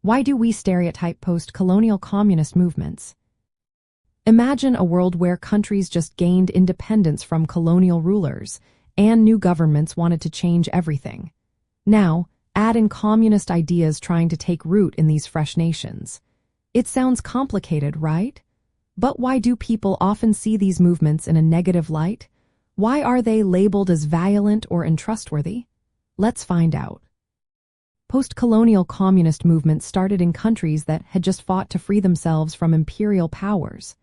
Why do we stereotype post-colonial communist movements? Imagine a world where countries just gained independence from colonial rulers, and new governments wanted to change everything. Now, add in communist ideas trying to take root in these fresh nations. It sounds complicated, right? But why do people often see these movements in a negative light? Why are they labeled as violent or untrustworthy? Let's find out. Post-colonial communist movements started in countries that had just fought to free themselves from imperial powers.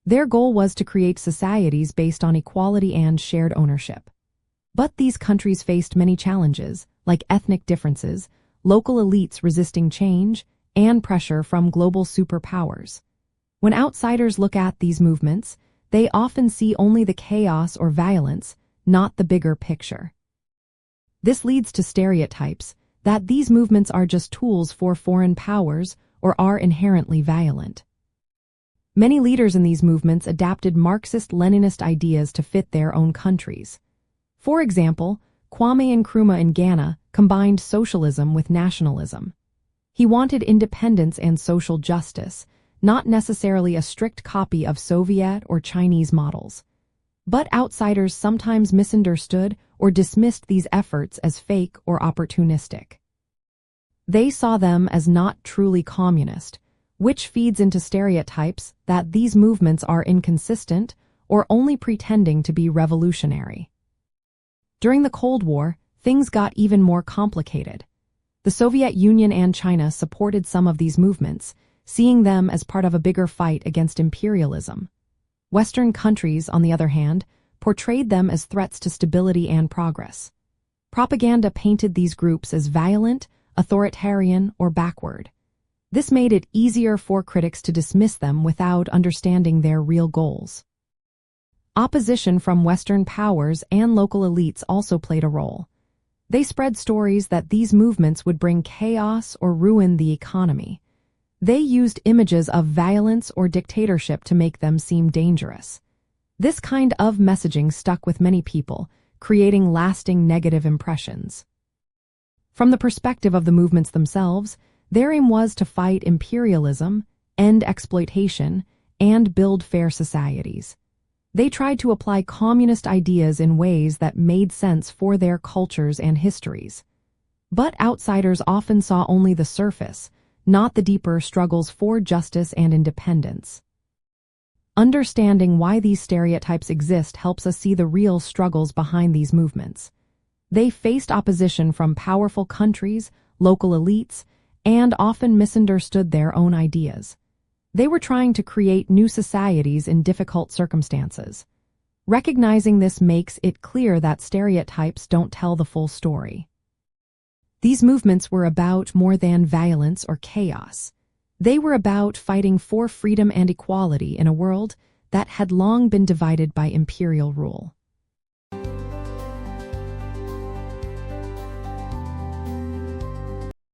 Their goal was to create societies based on equality and shared ownership. But these countries faced many challenges, like ethnic differences, local elites resisting change, and pressure from global superpowers. When outsiders look at these movements, they often see only the chaos or violence, not the bigger picture. This leads to stereotypes that these movements are just tools for foreign powers or are inherently violent. Many leaders in these movements adapted Marxist-Leninist ideas to fit their own countries. For example, Kwame Nkrumah in Ghana combined socialism with nationalism. He wanted independence and social justice, not necessarily a strict copy of Soviet or Chinese models. But outsiders sometimes misunderstood or dismissed these efforts as fake or opportunistic. They saw them as not truly communist, which feeds into stereotypes that these movements are inconsistent or only pretending to be revolutionary. During the Cold War, things got even more complicated. The Soviet Union and China supported some of these movements, seeing them as part of a bigger fight against imperialism. Western countries, on the other hand, portrayed them as threats to stability and progress. Propaganda painted these groups as violent, authoritarian, or backward. This made it easier for critics to dismiss them without understanding their real goals. Opposition from Western powers and local elites also played a role. They spread stories that these movements would bring chaos or ruin the economy. They used images of violence or dictatorship to make them seem dangerous. This kind of messaging stuck with many people, creating lasting negative impressions. From the perspective of the movements themselves, their aim was to fight imperialism, end exploitation, and build fair societies. They tried to apply communist ideas in ways that made sense for their cultures and histories. But outsiders often saw only the surface, not the deeper struggles for justice and independence. Understanding why these stereotypes exist helps us see the real struggles behind these movements. They faced opposition from powerful countries, local elites, and often misunderstood their own ideas. They were trying to create new societies in difficult circumstances. Recognizing this makes it clear that stereotypes don't tell the full story. These movements were about more than violence or chaos. They were about fighting for freedom and equality in a world that had long been divided by imperial rule.